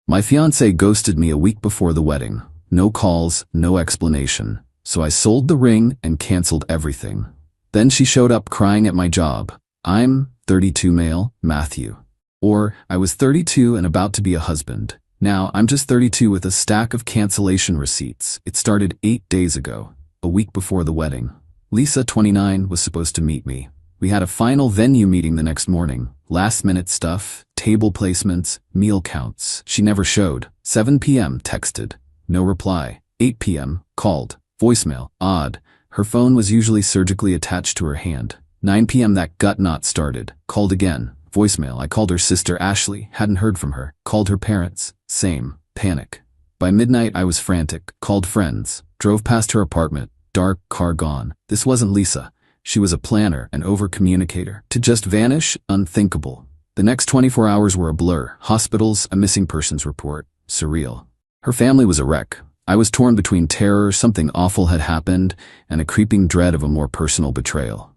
My fiancée ghosted me a week before the wedding. No calls, no explanation. So I sold the ring and canceled everything. Then she showed up crying at my job. I'm 32 male, Matthew. Or, I was 32 and about to be a husband. Now, I'm just 32 with a stack of cancellation receipts. It started 8 days ago, a week before the wedding. Lisa, 29, was supposed to meet me. We had a final venue meeting the next morning. Last-minute stuff, table placements, meal counts. She never showed. 7 p.m. texted. No reply. 8 p.m. called. Voicemail. Odd. Her phone was usually surgically attached to her hand. 9 p.m. that gut knot started. Called again. Voicemail. I called her sister Ashley. Hadn't heard from her. Called her parents. Same. Panic. By midnight I was frantic. Called friends. Drove past her apartment. Dark, car gone. This wasn't Lisa. She was a planner, an over-communicator. To just vanish? Unthinkable. The next 24 hours were a blur. Hospitals, a missing persons report. Surreal. Her family was a wreck. I was torn between terror, something awful had happened, and a creeping dread of a more personal betrayal.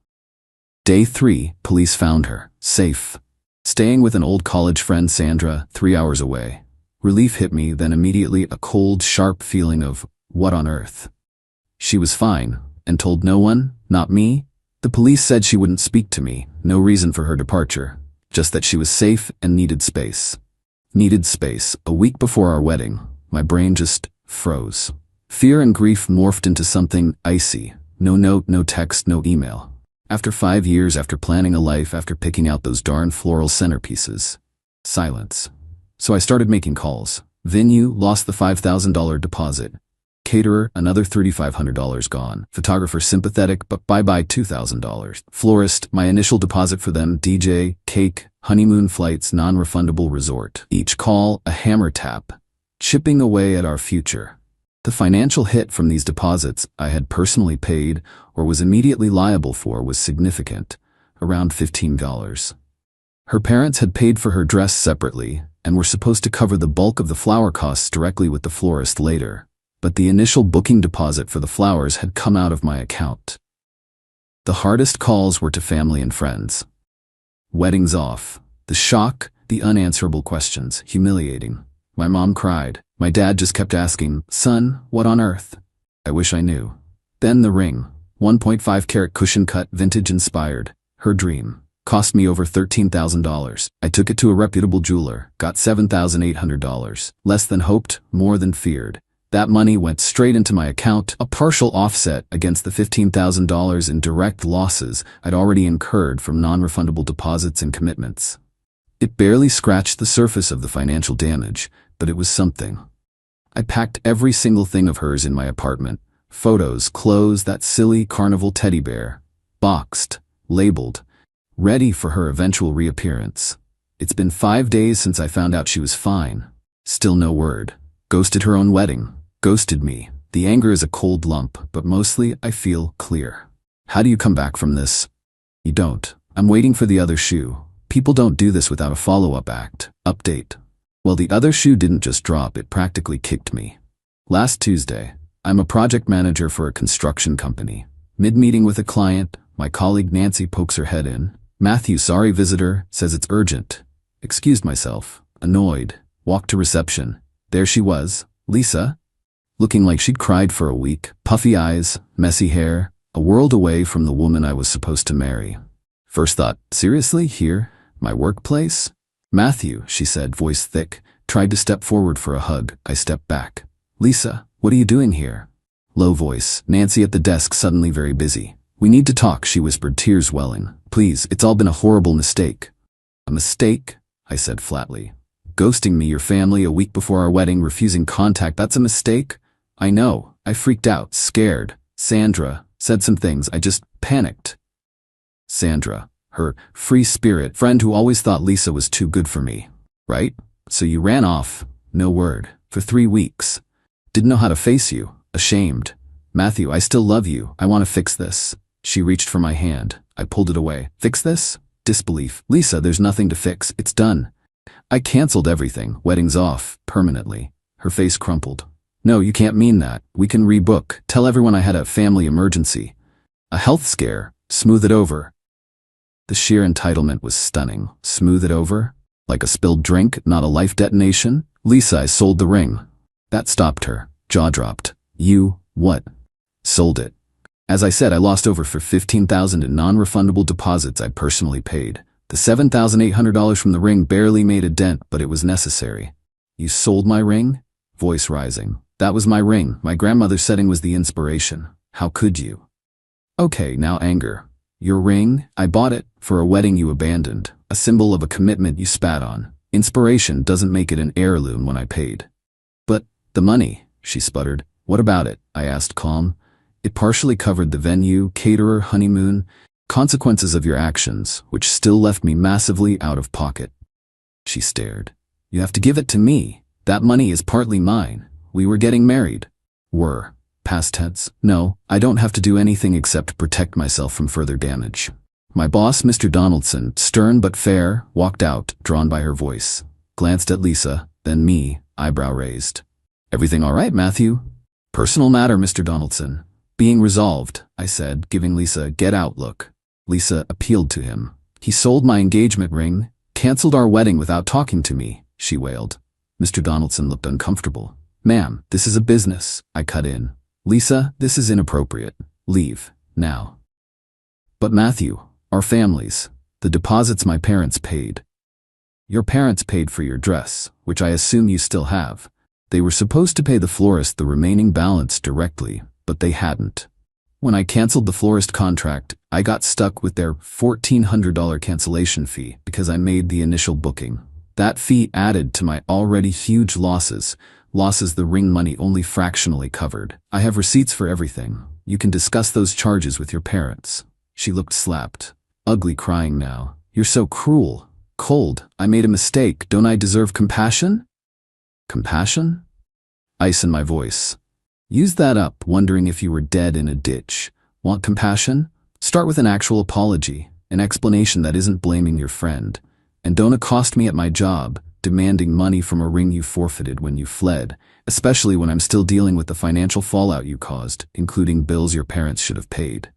Day 3, police found her. Safe. Staying with an old college friend, Sandra, 3 hours away. Relief hit me, then immediately a cold, sharp feeling of, what on earth? She was fine, and told no one, not me. The police said she wouldn't speak to me, no reason for her departure, just that she was safe and needed space. Needed space. A week before our wedding, my brain just froze. Fear and grief morphed into something icy. No note, no text, no email. After 5 years, after planning a life, after picking out those darn floral centerpieces. Silence. So I started making calls. Venue, lost the $5,000 deposit. Caterer, another $3,500 gone. Photographer, sympathetic, but bye-bye $2,000. Florist, my initial deposit for them. DJ, cake, honeymoon flights, non-refundable resort. Each call, a hammer tap, chipping away at our future. The financial hit from these deposits I had personally paid or was immediately liable for was significant, around $15. Her parents had paid for her dress separately and were supposed to cover the bulk of the flower costs directly with the florist later. But the initial booking deposit for the flowers had come out of my account. The hardest calls were to family and friends. Weddings off. The shock, the unanswerable questions, humiliating. My mom cried. My dad just kept asking, son, what on earth? I wish I knew. Then the ring. 1.5 carat cushion cut, vintage inspired. Her dream. Cost me over $13,000. I took it to a reputable jeweler. Got $7,800. Less than hoped, more than feared. That money went straight into my account, a partial offset against the $15,000 in direct losses I'd already incurred from non-refundable deposits and commitments. It barely scratched the surface of the financial damage, but it was something. I packed every single thing of hers in my apartment. Photos, clothes, that silly carnival teddy bear. Boxed, labeled, ready for her eventual reappearance. It's been 5 days since I found out she was fine. Still no word. Ghosted her own wedding. Ghosted me. The anger is a cold lump, but mostly I feel clear. How do you come back from this? You don't. I'm waiting for the other shoe. People don't do this without a follow-up act. Update. Well, the other shoe didn't just drop, it practically kicked me. Last Tuesday, I'm a project manager for a construction company. Mid-meeting with a client, my colleague Nancy pokes her head in. Matthew, sorry visitor, says it's urgent. Excused myself. Annoyed. Walked to reception. There she was, Lisa. Looking like she'd cried for a week. Puffy eyes, messy hair, a world away from the woman I was supposed to marry. First thought, seriously, here? My workplace? Matthew, she said, voice thick, tried to step forward for a hug. I stepped back. Lisa, what are you doing here? Low voice, Nancy at the desk, suddenly very busy. We need to talk, she whispered, tears welling. Please, it's all been a horrible mistake. A mistake? I said flatly. Ghosting me, your family, a week before our wedding, refusing contact, that's a mistake? I know. I freaked out, scared. Sandra said some things, I just panicked. Sandra, her free spirit friend who always thought Lisa was too good for me. Right? So you ran off, no word, for 3 weeks. Didn't know how to face you, ashamed. Matthew, I still love you, I want to fix this. She reached for my hand. I pulled it away. Fix this? Disbelief. Lisa, there's nothing to fix, it's done. I canceled everything, weddings off, permanently. Her face crumpled. No, you can't mean that. We can rebook. Tell everyone I had a family emergency. A health scare. Smooth it over. The sheer entitlement was stunning. Smooth it over? Like a spilled drink, not a life detonation? Lisa, I sold the ring. That stopped her. Jaw dropped. You, what? Sold it. As I said, I lost over for $15,000 in non-refundable deposits I personally paid. The $7,800 from the ring barely made a dent, but it was necessary. You sold my ring? Voice rising. That was my ring. My grandmother's setting was the inspiration. How could you? Okay, now anger. Your ring? I bought it for a wedding you abandoned. A symbol of a commitment you spat on. Inspiration doesn't make it an heirloom when I paid. But the money, she sputtered. What about it? I asked calm. It partially covered the venue, caterer, honeymoon, consequences of your actions, which still left me massively out of pocket. She stared. You have to give it to me. That money is partly mine. We were getting married. Were. Past tense. No, I don't have to do anything except protect myself from further damage. My boss, Mr. Donaldson, stern but fair, walked out, drawn by her voice. Glanced at Lisa, then me, eyebrow raised. Everything all right, Matthew? Personal matter, Mr. Donaldson. Being resolved, I said, giving Lisa a get-out look. Lisa appealed to him. He sold my engagement ring, canceled our wedding without talking to me, she wailed. Mr. Donaldson looked uncomfortable. Ma'am, this is a business, I cut in. Lisa, this is inappropriate. Leave, now. But Matthew, our families, the deposits my parents paid. Your parents paid for your dress, which I assume you still have. They were supposed to pay the florist the remaining balance directly, but they hadn't. When I canceled the florist contract, I got stuck with their $1,400 cancellation fee because I made the initial booking. That fee added to my already huge losses the ring money only fractionally covered. I have receipts for everything. You can discuss those charges with your parents. She looked slapped. Ugly crying now. You're so cruel. Cold. I made a mistake. Don't I deserve compassion? Compassion? Ice in my voice. Use that up, wondering if you were dead in a ditch. Want compassion? Start with an actual apology, an explanation that isn't blaming your friend. And don't accost me at my job, demanding money from a ring you forfeited when you fled, especially when I'm still dealing with the financial fallout you caused, including bills your parents should have paid.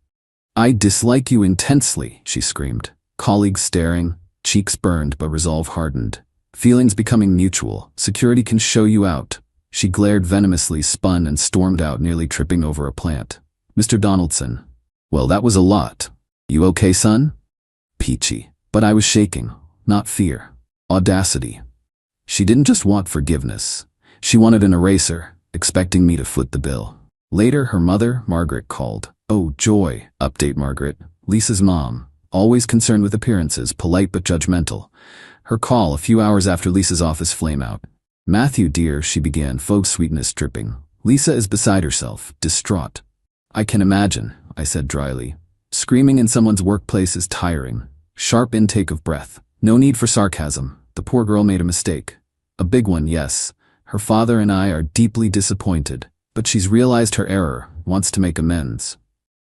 I dislike you intensely, she screamed. Colleagues staring, cheeks burned but resolve hardened. Feelings becoming mutual. Security can show you out. She glared venomously, spun and stormed out, nearly tripping over a plant. Mr. Donaldson. Well, that was a lot. You okay, son? Peachy. But I was shaking. Not fear. Audacity. She didn't just want forgiveness. She wanted an eraser, expecting me to foot the bill. Later, her mother, Margaret, called. Oh, joy. Update Margaret. Lisa's mom. Always concerned with appearances, polite but judgmental. Her call a few hours after Lisa's office flame out. Matthew, dear, she began, faux sweetness dripping. Lisa is beside herself, distraught. I can imagine, I said dryly. Screaming in someone's workplace is tiring. Sharp intake of breath. No need for sarcasm. The poor girl made a mistake. A big one, yes. Her father and I are deeply disappointed, but she's realized her error, wants to make amends.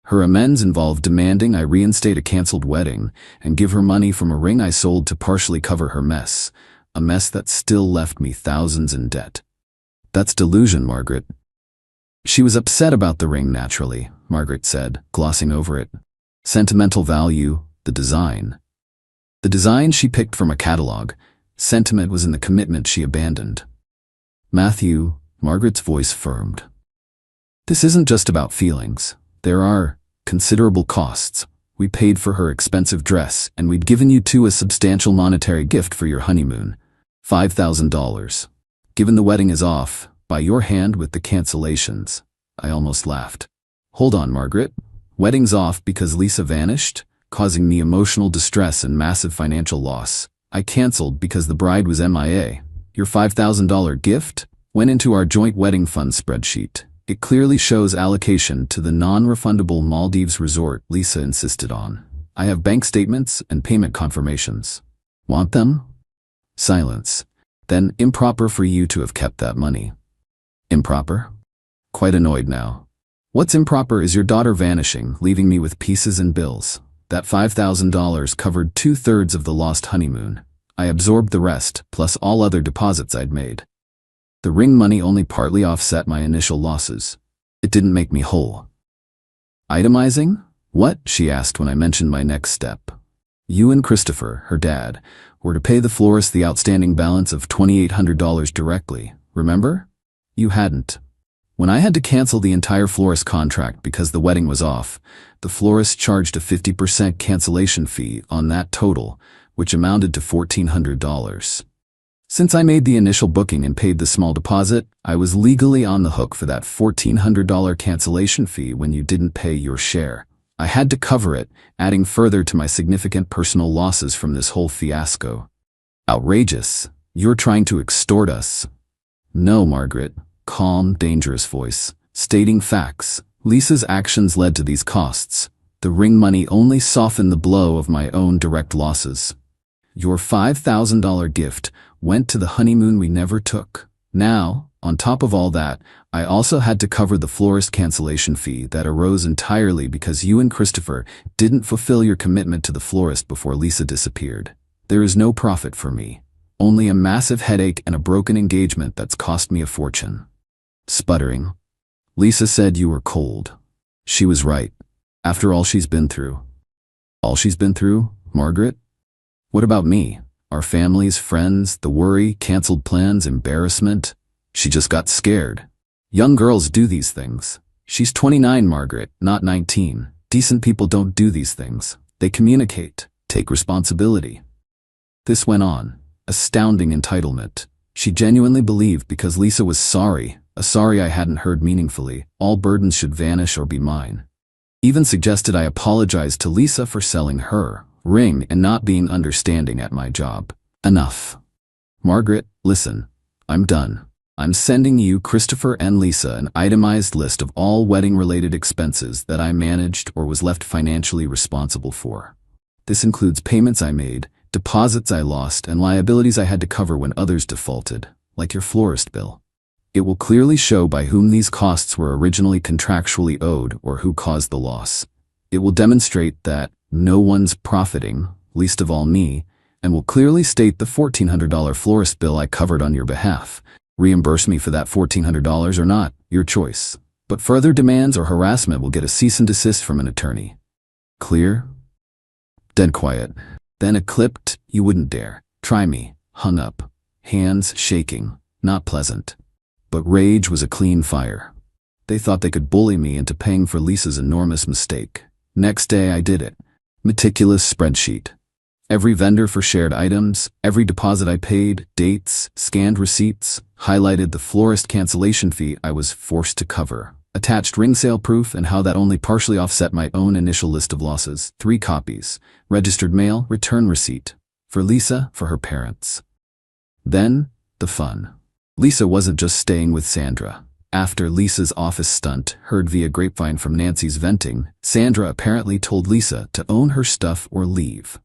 Her amends involve demanding I reinstate a canceled wedding and give her money from a ring I sold to partially cover her mess, a mess that still left me thousands in debt. That's delusion, Margaret. She was upset about the ring, naturally, Margaret said, glossing over it. Sentimental value, the design. The design she picked from a catalog. Sentiment was in the commitment she abandoned. Matthew, Margaret's voice firmed. This isn't just about feelings. There are considerable costs. We paid for her expensive dress, and we'd given you two a substantial monetary gift for your honeymoon. $5,000. Given the wedding is off, by your hand with the cancellations. I almost laughed. Hold on, Margaret. Wedding's off because Lisa vanished, causing me emotional distress and massive financial loss. I canceled because the bride was MIA. Your $5,000 gift went into our joint wedding fund spreadsheet. It clearly shows allocation to the non-refundable Maldives resort Lisa insisted on. I have bank statements and payment confirmations. Want them? Silence. Then improper for you to have kept that money. Improper? Quite annoyed now. What's improper is your daughter vanishing, leaving me with pieces and bills. That $5,000 covered 2/3 of the lost honeymoon. I absorbed the rest, plus all other deposits I'd made. The ring money only partly offset my initial losses. It didn't make me whole. Itemizing? What? She asked when I mentioned my next step. You and Christopher, her dad, or to pay the florist the outstanding balance of $2,800 directly, remember? You hadn't. When I had to cancel the entire florist contract because the wedding was off, the florist charged a 50% cancellation fee on that total, which amounted to $1,400. Since I made the initial booking and paid the small deposit, I was legally on the hook for that $1,400 cancellation fee when you didn't pay your share. I had to cover it, adding further to my significant personal losses from this whole fiasco. Outrageous. You're trying to extort us. No, Margaret. Calm, dangerous voice, stating facts. Lisa's actions led to these costs. The ring money only softened the blow of my own direct losses. Your $5,000 gift went to the honeymoon we never took. Now, on top of all that, I also had to cover the florist cancellation fee that arose entirely because you and Christopher didn't fulfill your commitment to the florist before Lisa disappeared. There is no profit for me. Only a massive headache and a broken engagement that's cost me a fortune. Sputtering. Lisa said you were cold. She was right. After all she's been through. All she's been through, Margaret? What about me? Our families, friends, the worry, canceled plans, embarrassment? She just got scared. Young girls do these things. She's 29, Margaret, not 19. Decent people don't do these things. They communicate, take responsibility. This went on. Astounding entitlement. She genuinely believed because Lisa was sorry, a sorry I hadn't heard meaningfully, all burdens should vanish or be mine. Even suggested I apologize to Lisa for selling her ring and not being understanding at my job. Enough. Margaret, listen. I'm done. I'm sending you, Christopher and Lisa, an itemized list of all wedding-related expenses that I managed or was left financially responsible for. This includes payments I made, deposits I lost, and liabilities I had to cover when others defaulted, like your florist bill. It will clearly show by whom these costs were originally contractually owed or who caused the loss. It will demonstrate that no one's profiting, least of all me, and will clearly state the $1,400 florist bill I covered on your behalf. Reimburse me for that $1,400 or not, your choice. But further demands or harassment will get a cease and desist from an attorney. Clear? Dead quiet. Then a clipped, you wouldn't dare. Try me. Hung up. Hands shaking. Not pleasant. But rage was a clean fire. They thought they could bully me into paying for Lisa's enormous mistake. Next day I did it. Meticulous spreadsheet. Every vendor for shared items, every deposit I paid, dates, scanned receipts, highlighted the florist cancellation fee I was forced to cover, attached ring sale proof and how that only partially offset my own initial list of losses, 3 copies, registered mail, return receipt, for Lisa, for her parents. Then, the fun. Lisa wasn't just staying with Sandra. After Lisa's office stunt, heard via grapevine from Nancy's venting, Sandra apparently told Lisa to own her stuff or leave.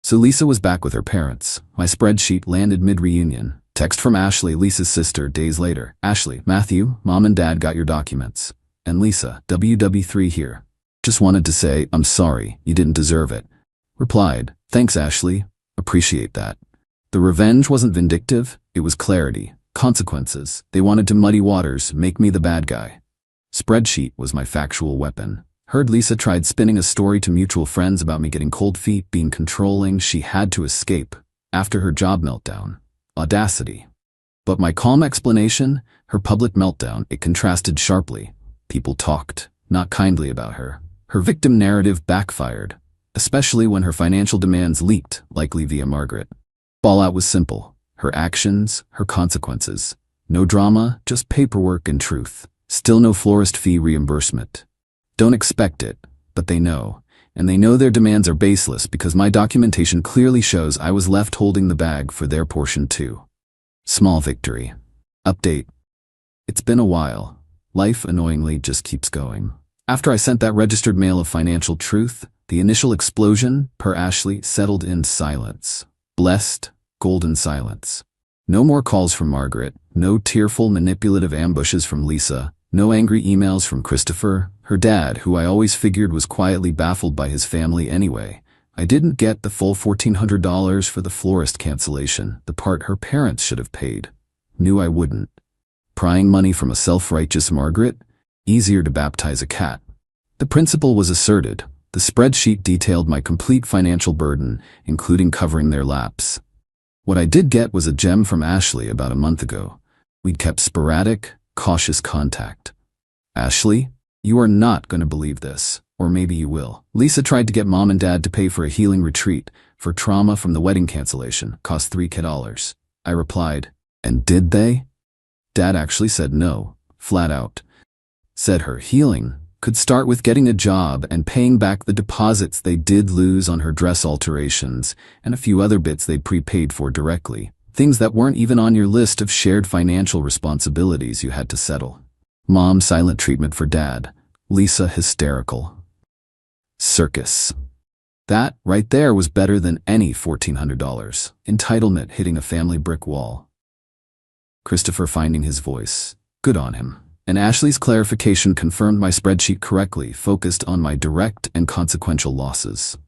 So Lisa was back with her parents. My spreadsheet landed mid-reunion. Text from Ashley, Lisa's sister, days later. Ashley, Matthew, Mom and Dad got your documents. And Lisa, WW3 here. Just wanted to say, I'm sorry, you didn't deserve it. Replied, thanks Ashley, appreciate that. The revenge wasn't vindictive, it was clarity. Consequences. They wanted to muddy waters, make me the bad guy. Spreadsheet was my factual weapon. Heard Lisa tried spinning a story to mutual friends about me getting cold feet, being controlling, she had to escape. After her job meltdown. Audacity. But my calm explanation, her public meltdown, it contrasted sharply. People talked, not kindly about her. Her victim narrative backfired, especially when her financial demands leaked, likely via Margaret. Fallout was simple. Her actions, her consequences. No drama, just paperwork and truth. Still no florist fee reimbursement. Don't expect it, but they know. And they know their demands are baseless because my documentation clearly shows I was left holding the bag for their portion too. Small victory. Update. It's been a while. Life annoyingly just keeps going. After I sent that registered mail of financial truth, the initial explosion, per Ashley, settled in silence. Blessed, golden silence. No more calls from Margaret, no tearful, manipulative ambushes from Lisa, no angry emails from Christopher, her dad, who I always figured was quietly baffled by his family anyway. I didn't get the full $1,400 for the florist cancellation, the part her parents should have paid. Knew I wouldn't. Prying money from a self-righteous Margaret? Easier to baptize a cat. The principle was asserted. The spreadsheet detailed my complete financial burden, including covering their lapse. What I did get was a gem from Ashley about a month ago. We'd kept sporadic, cautious contact. Ashley, you are not going to believe this, or maybe you will. Lisa tried to get mom and dad to pay for a healing retreat for trauma from the wedding cancellation, cost $3,000. I replied, and did they? Dad actually said no, flat out. Said her healing could start with getting a job and paying back the deposits they did lose on her dress alterations and a few other bits they'd prepaid for directly. Things that weren't even on your list of shared financial responsibilities you had to settle. Mom silent treatment for dad. Lisa hysterical. Circus. That right there was better than any $1,400. Entitlement hitting a family brick wall. Christopher finding his voice. Good on him. And Ashley's clarification confirmed my spreadsheet correctly, focused on my direct and consequential losses.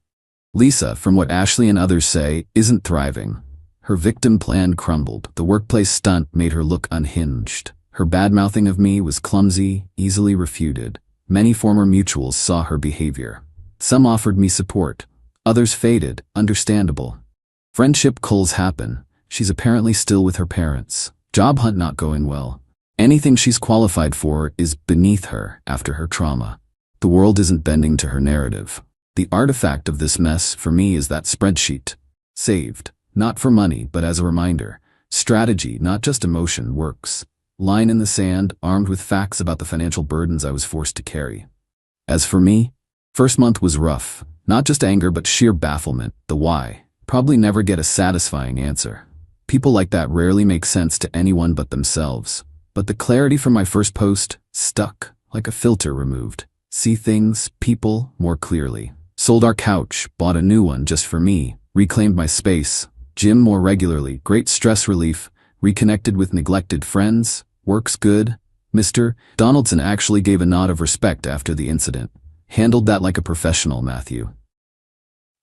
Lisa, from what Ashley and others say, isn't thriving. Her victim plan crumbled. The workplace stunt made her look unhinged. Her bad-mouthing of me was clumsy, easily refuted. Many former mutuals saw her behavior. Some offered me support. Others faded, understandable. Friendship culls happen. She's apparently still with her parents. Job hunt not going well. Anything she's qualified for is beneath her after her trauma. The world isn't bending to her narrative. The artifact of this mess for me is that spreadsheet. Saved, not for money, but as a reminder. Strategy, not just emotion, works. Line in the sand, armed with facts about the financial burdens I was forced to carry. As for me, first month was rough. Not just anger, but sheer bafflement. The why. Probably never get a satisfying answer. People like that rarely make sense to anyone but themselves. But the clarity from my first post stuck, like a filter removed. See things, people, more clearly. Sold our couch, bought a new one just for me, reclaimed my space, gym more regularly, great stress relief, reconnected with neglected friends, works good. Mr. Donaldson actually gave a nod of respect after the incident. Handled that like a professional, Matthew.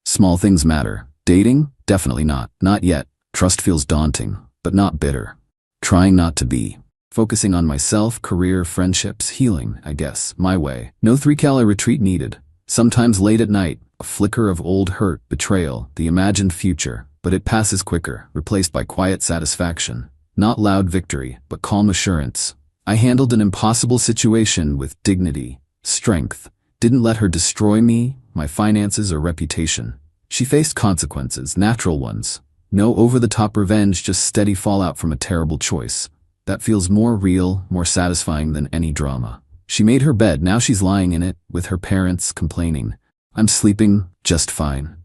Small things matter. Dating? Definitely not. Not yet. Trust feels daunting, but not bitter. Trying not to be. Focusing on myself, career, friendships, healing, I guess, my way. No $3,000 retreat needed. Sometimes late at night, a flicker of old hurt, betrayal, the imagined future, but it passes quicker, replaced by quiet satisfaction. Not loud victory, but calm assurance. I handled an impossible situation with dignity, strength. Didn't let her destroy me, my finances, or reputation. She faced consequences, natural ones. No over-the-top revenge, just steady fallout from a terrible choice. That feels more real, more satisfying than any drama. She made her bed, now she's lying in it, with her parents complaining. I'm sleeping just fine.